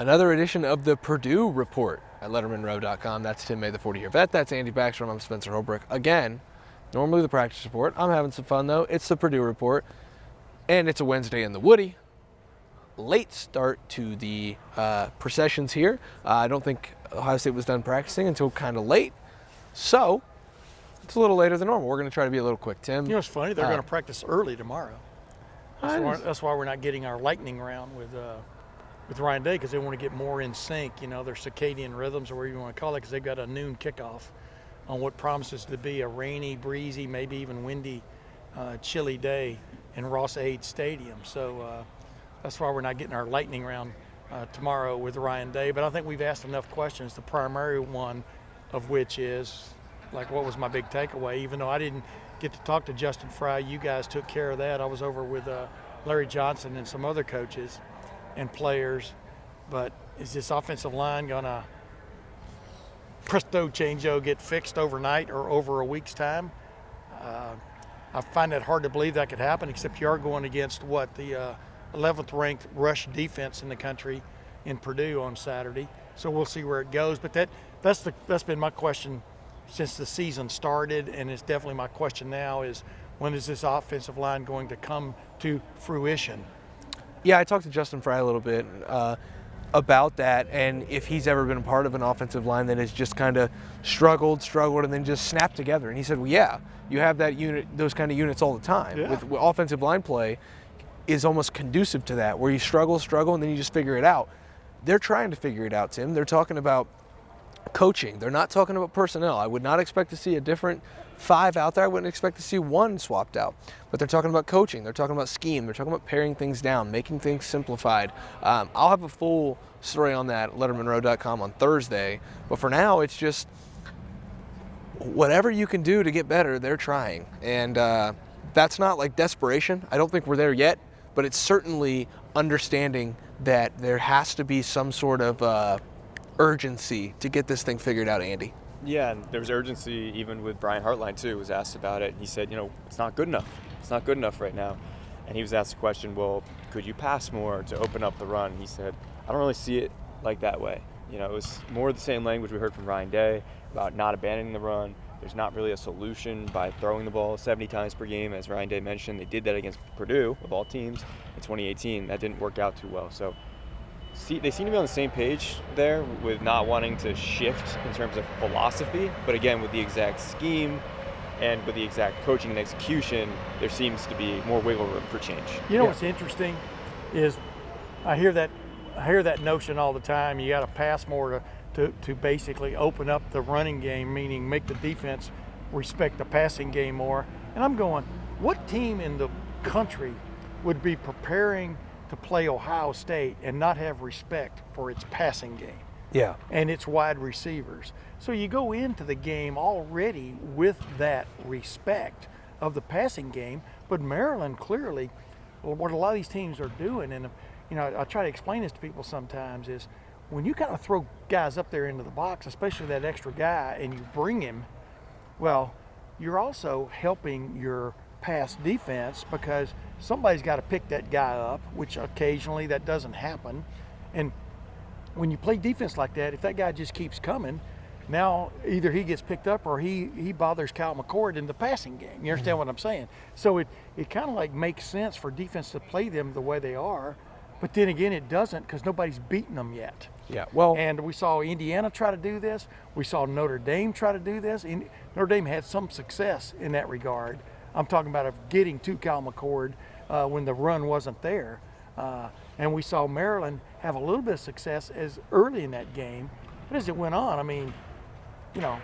Another edition of the Purdue Report at LettermenRow.com. That's Tim May, the 40-year vet. That's Andy Backstrom. I'm Spencer Holbrook. Again, normally the practice report. I'm having some fun, though. It's the Purdue Report, and it's a Wednesday in the Woody. Late start to the processions here. I don't think Ohio State was done practicing until kind of late, so it's a little later than normal. We're going to try to be a little quick, Tim. You know, it's funny. They're going to practice early tomorrow. That's why we're not getting our lightning round with Ryan Day, because they want to get more in sync, you know, their circadian rhythms, or whatever you want to call it, because they've got a noon kickoff on what promises to be a rainy, breezy, maybe even windy, chilly day in Ross-Ade Stadium. So that's why we're not getting our lightning round tomorrow with Ryan Day. But I think we've asked enough questions, the primary one of which is, like, what was my big takeaway? Even though I didn't get to talk to Justin Fry, you guys took care of that. I was over with Larry Johnson and some other coaches and players. But is this offensive line gonna presto changeo get fixed overnight or over a week's time? I find that hard to believe that could happen, except you are going against the 11th ranked rush defense in the country in Purdue on Saturday. So we'll see where it goes. But that's been my question since the season started, and it's definitely my question now, is when is this offensive line going to come to fruition? Yeah, I talked to Justin Fry a little bit about that, and if he's ever been a part of an offensive line that has just kind of struggled, and then just snapped together. And he said, well, yeah, you have that unit, those kind of units all the time. Yeah. With offensive line play is almost conducive to that, where you struggle, and then you just figure it out. They're trying to figure it out, Tim. They're talking about coaching. They're not talking about personnel. I would not expect to see a different 5 out there. I wouldn't expect to see 1 swapped out. But they're talking about coaching. They're talking about scheme. They're talking about paring things down, making things simplified. I'll have a full story on that at LettermenRow.com on Thursday. But for now, it's just whatever you can do to get better, they're trying. And that's not like desperation. I don't think we're there yet. But it's certainly understanding that there has to be some sort of urgency to get this thing figured out, Andy. Yeah, and there was urgency even with Brian Hartline, too, was asked about it. He said, you know, it's not good enough. It's not good enough right now. And he was asked the question, well, could you pass more to open up the run? He said, I don't really see it like that way. You know, it was more the same language we heard from Ryan Day about not abandoning the run. There's not really a solution by throwing the ball 70 times per game. As Ryan Day mentioned, they did that against Purdue, of all teams, in 2018. That didn't work out too well. So they seem to be on the same page there with not wanting to shift in terms of philosophy, but again, with the exact scheme and with the exact coaching and execution, there seems to be more wiggle room for change. You know what's interesting is I hear that notion all the time. You got to pass more to basically open up the running game, meaning make the defense respect the passing game more. And I'm going, what team in the country would be preparing to play Ohio State and not have respect for its passing game? Yeah. And its wide receivers. So you go into the game already with that respect of the passing game, but Maryland clearly, what a lot of these teams are doing, and you know, I try to explain this to people sometimes, is when you kind of throw guys up there into the box, especially that extra guy, and you bring him, well, you're also helping your pass defense, because somebody's got to pick that guy up, which occasionally that doesn't happen. And when you play defense like that, if that guy just keeps coming, now either he gets picked up or he bothers Kyle McCord in the passing game. You understand what I'm saying? So it kind of like makes sense for defense to play them the way they are, but then again it doesn't, because nobody's beaten them yet. Yeah, well, and we saw Indiana try to do this. We saw Notre Dame try to do this. Notre Dame had some success in that regard. I'm talking about of getting to Kyle McCord when the run wasn't there. And we saw Maryland have a little bit of success as early in that game. But as it went on, I mean, you know,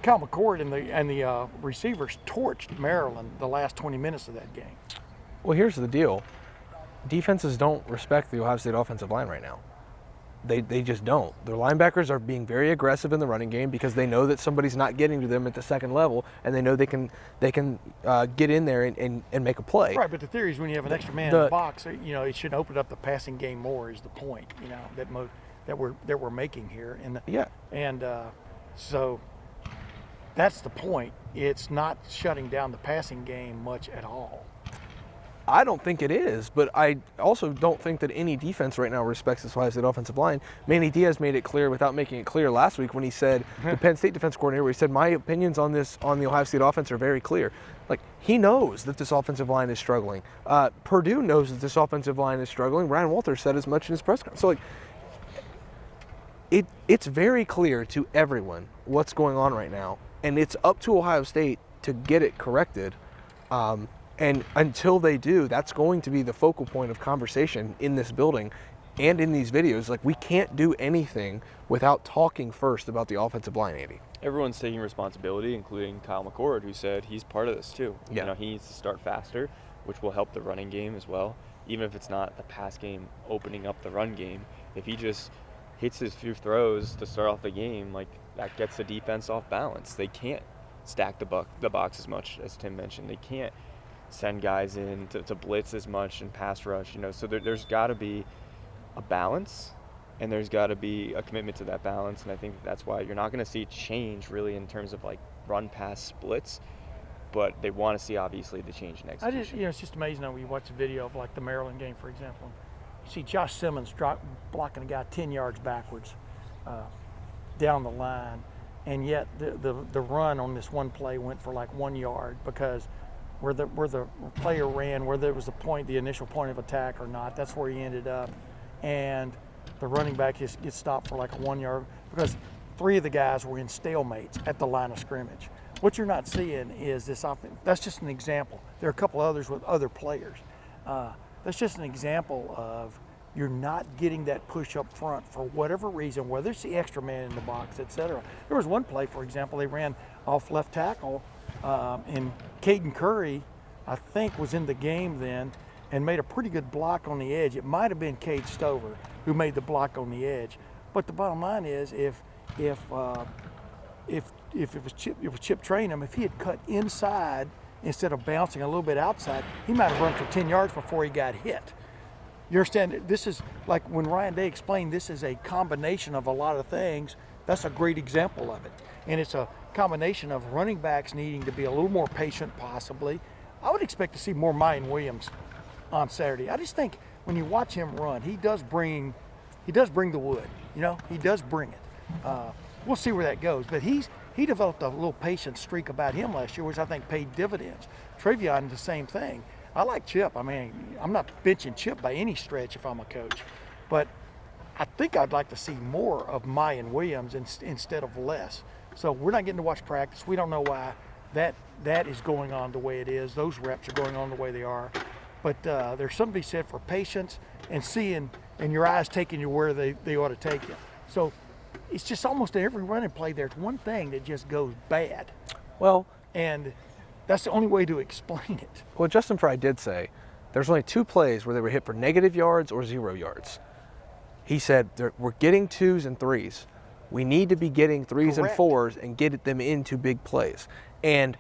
Kyle McCord and the receivers torched Maryland the last 20 minutes of that game. Well, here's the deal. Defenses don't respect the Ohio State offensive line right now. They just don't. Their linebackers are being very aggressive in the running game because they know that somebody's not getting to them at the second level, and they know they can get in there and make a play. Right, but the theory is when you have an extra man in the box, you know, it should open up the passing game more. Is the point, you know, that we're making here. And so that's the point. It's not shutting down the passing game much at all. I don't think it is, but I also don't think that any defense right now respects this Ohio State offensive line. Manny Diaz made it clear without making it clear last week when he said, the Penn State defense coordinator, where he said, my opinions on the Ohio State offense are very clear. Like, he knows that this offensive line is struggling. Purdue knows that this offensive line is struggling. Ryan Walters said as much in his press conference. So, like, it's very clear to everyone what's going on right now, and it's up to Ohio State to get it corrected. And until they do, that's going to be the focal point of conversation in this building and in these videos. Like, we can't do anything without talking first about the offensive line, Andy. Everyone's taking responsibility, including Kyle McCord, who said he's part of this too. Yeah. You know, he needs to start faster, which will help the running game as well. Even if it's not the pass game opening up the run game, if he just hits his few throws to start off the game, like, that gets the defense off balance. They can't stack the box as much, as Tim mentioned. They can't send guys in to blitz as much and pass rush, you know. So there's got to be a balance, and there's got to be a commitment to that balance. And I think that's why you're not going to see change really in terms of like run pass splits, but they want to see obviously the change in execution. It's just amazing when you watch a video of like the Maryland game, for example. You see Josh Simmons blocking a guy 10 yards backwards down the line, and yet the run on this one play went for like 1 yard because where the player ran, whether it was the initial point of attack or not, that's where he ended up. And the running back gets stopped for like a 1 yard because 3 of the guys were in stalemates at the line of scrimmage. What you're not seeing is this offense. That's just an example. There are a couple others with other players. That's just an example of you're not getting that push up front for whatever reason, whether it's the extra man in the box, etc. There was one play, for example, they ran off left tackle, and Caden Curry, I think, was in the game then and made a pretty good block on the edge. It might have been Cade Stover who made the block on the edge. But the bottom line is, if it was Chip Trainum, if he had cut inside instead of bouncing a little bit outside, he might have run for 10 yards before he got hit. You understand? This is like when Ryan Day explained this is a combination of a lot of things. That's a great example of it. And it's a combination of running backs needing to be a little more patient possibly. I would expect to see more Mayan Williams on Saturday. I just think when you watch him run, he does bring the wood. You know, he does bring it. We'll see where that goes. But he developed a little patient streak about him last year, which I think paid dividends. Travion, the same thing. I like Chip. I mean, I'm not benching Chip by any stretch if I'm a coach. But I think I'd like to see more of Mayan Williams instead of less. So we're not getting to watch practice. We don't know why that is going on the way it is. Those reps are going on the way they are. But there's something to be said for patience and seeing and your eyes taking you where they ought to take you. So it's just almost every running play there's one thing that just goes bad. Well, and that's the only way to explain it. Well, Justin Fry did say there's only 2 plays where they were hit for negative yards or 0 yards. He said we're getting 2s and 3s. We need to be getting 3s and 4s and get them into big plays. And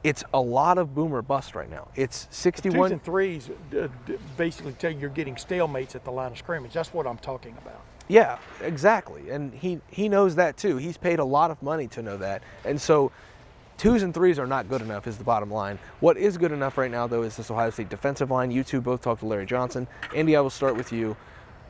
it's a lot of boom or bust right now. It's 61. 2s and 3s basically tell you you're getting stalemates at the line of scrimmage. That's what I'm talking about. Yeah, exactly. And he knows that too. He's paid a lot of money to know that. And so 2s and 3s are not good enough is the bottom line. What is good enough right now, though, is this Ohio State defensive line. You two both talked to Larry Johnson. Andy, I will start with you.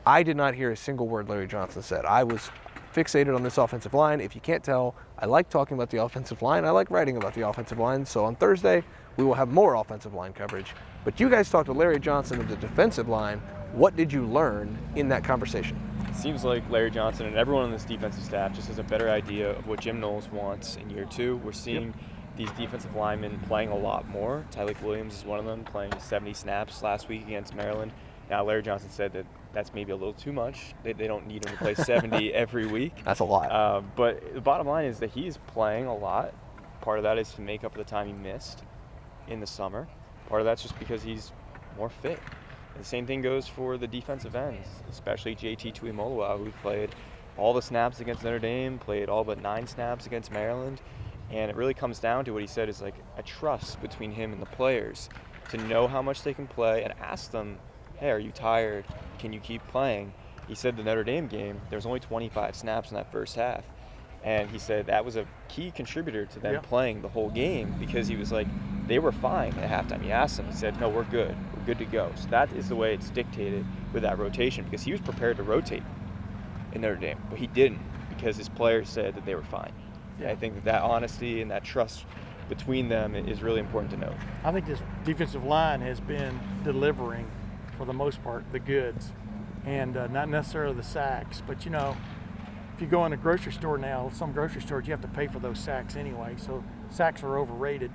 I did not hear a single word Larry Johnson said. I was fixated on this offensive line. If you can't tell, I like talking about the offensive line. I like writing about the offensive line. So on Thursday, we will have more offensive line coverage. But you guys talked to Larry Johnson of the defensive line. What did you learn in that conversation? It seems like Larry Johnson and everyone on this defensive staff just has a better idea of what Jim Knowles wants in year 2. We're seeing these defensive linemen playing a lot more. Tyleik Williams is one of them, playing 70 snaps last week against Maryland. Now, Larry Johnson said that that's maybe a little too much. They don't need him to play 70 every week. That's a lot. But the bottom line is that he's playing a lot. Part of that is to make up for the time he missed in the summer. Part of that's just because he's more fit. And the same thing goes for the defensive ends, especially JT Tuimoloau, who played all the snaps against Notre Dame, played all but 9 snaps against Maryland. And it really comes down to what he said is like a trust between him and the players to know how much they can play and ask them, hey, are you tired? Can you keep playing? He said the Notre Dame game, there was only 25 snaps in that first half. And he said that was a key contributor to them playing the whole game because he was like, they were fine at halftime. He asked them, he said, no, we're good. We're good to go. So that is the way it's dictated with that rotation, because he was prepared to rotate in Notre Dame, but he didn't because his players said that they were fine. Yeah. I think that honesty and that trust between them is really important to note. I think this defensive line has been delivering, for the most part, the goods, and not necessarily the sacks. But, you know, if you go in a grocery store now, some grocery stores, you have to pay for those sacks anyway. So sacks are overrated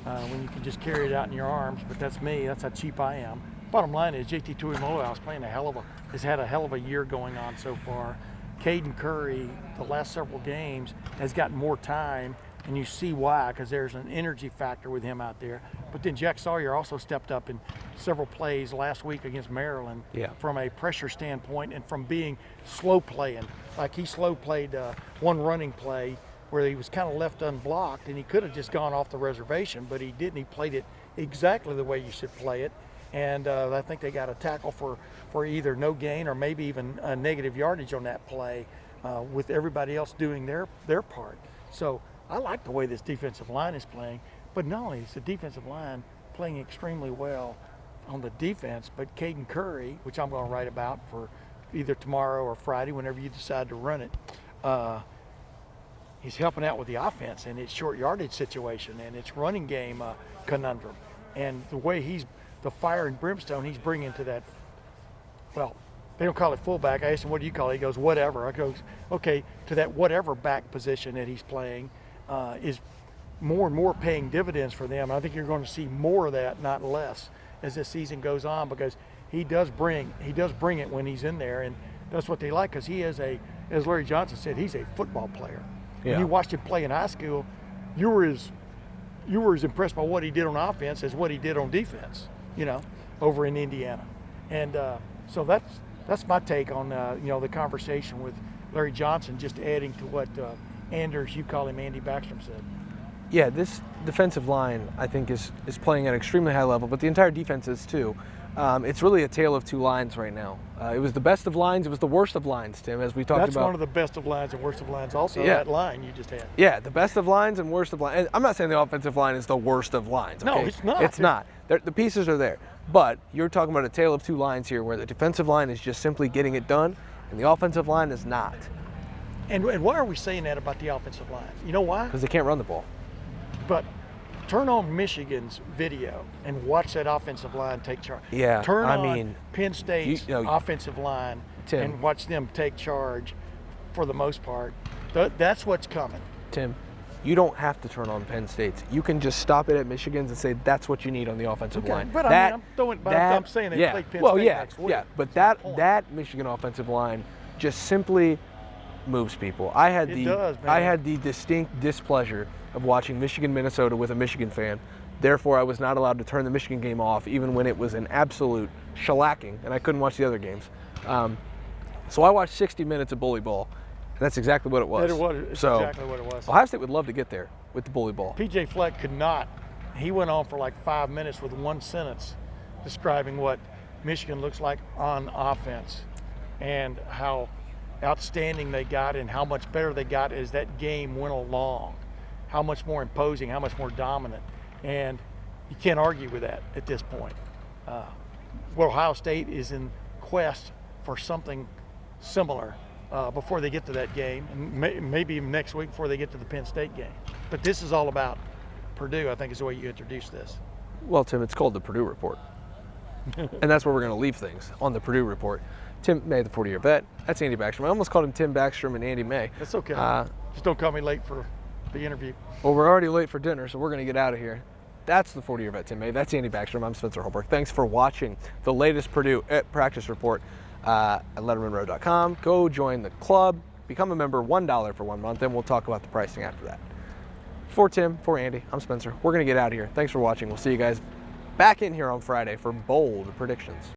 when you can just carry it out in your arms. But that's me. That's how cheap I am. Bottom line is JT Tuimoloau has had a hell of a year going on so far. Caden Curry, the last several games, has gotten more time, and you see why, because there's an energy factor with him out there. But then Jack Sawyer also stepped up in several plays last week against Maryland from a pressure standpoint and from being slow playing. Like he slow played one running play where he was kind of left unblocked, and he could have just gone off the reservation, but he didn't. He played it exactly the way you should play it. And I think they got a tackle for either no gain or maybe even a negative yardage on that play with everybody else doing their part. So I like the way this defensive line is playing, but not only is the defensive line playing extremely well on the defense, but Caden Curry, which I'm going to write about for either tomorrow or Friday, whenever you decide to run it, he's helping out with the offense in its short yardage situation and its running game conundrum. And the way the fire and brimstone he's bringing to that, well, they don't call it fullback. I asked him, what do you call it? He goes, whatever. I goes, okay, to that whatever back position that he's playing is more and more paying dividends for them. And I think you're going to see more of that, not less, as this season goes on, because he does bring it when he's in there, and that's what they like, because he is as Larry Johnson said, he's a football player. Yeah. When you watched him play in high school, you were as impressed by what he did on offense as what he did on defense, you know, over in Indiana. And so that's my take on the conversation with Larry Johnson, just adding to what Anders, you call him, Andy Backstrom, said. Yeah, this defensive line, I think, is playing at an extremely high level, but the entire defense is too. It's really a tale of two lines right now. It was the best of lines. It was the worst of lines, Tim, as we talked about. That's one of the best of lines and worst of lines also, that line you just had. Yeah, the best of lines and worst of lines. And I'm not saying the offensive line is the worst of lines. Okay? No, it's not. It's not. The pieces are there. But you're talking about a tale of two lines here, where the defensive line is just simply getting it done, and the offensive line is not. And why are we saying that about the offensive line? You know why? Because they can't run the ball. But turn on Michigan's video and watch that offensive line take charge. Yeah, Turn on Penn State's offensive line, Tim, and watch them take charge for the most part. That's what's coming. Tim, you don't have to turn on Penn State's. You can just stop it at Michigan's and say that's what you need on the offensive line. But I'm saying they play Penn State next week. Yeah, but that Michigan offensive line just simply moves people. I had the distinct displeasure of watching Michigan-Minnesota with a Michigan fan. Therefore, I was not allowed to turn the Michigan game off, even when it was an absolute shellacking, and I couldn't watch the other games. So I watched 60 minutes of bully ball, and that's exactly what it was. Exactly what it was. Ohio State would love to get there with the bully ball. P.J. Fleck could not. He went on for like 5 minutes with one sentence describing what Michigan looks like on offense and how outstanding they got and how much better they got as that game went along. How much more imposing, how much more dominant. And you can't argue with that at this point. Well, Ohio State is in quest for something similar before they get to that game, and maybe even next week before they get to the Penn State game. But this is all about Purdue, I think, is the way you introduce this. Well, Tim, it's called the Purdue Report. And that's where we're going to leave things, on the Purdue Report. Tim May, the 40-year vet. That's Andy Backstrom. I almost called him Tim Backstrom and Andy May. That's okay. Just don't call me late for the interview. Well, we're already late for dinner, so we're going to get out of here. That's the 40-year vet, Tim May. That's Andy Backstrom. I'm Spencer Holbrook. Thanks for watching the latest Purdue practice report at LettermenRow.com. Go join the club. Become a member, $1 for 1 month, and we'll talk about the pricing after that. For Tim, for Andy, I'm Spencer. We're going to get out of here. Thanks for watching. We'll see you guys back in here on Friday for bold predictions.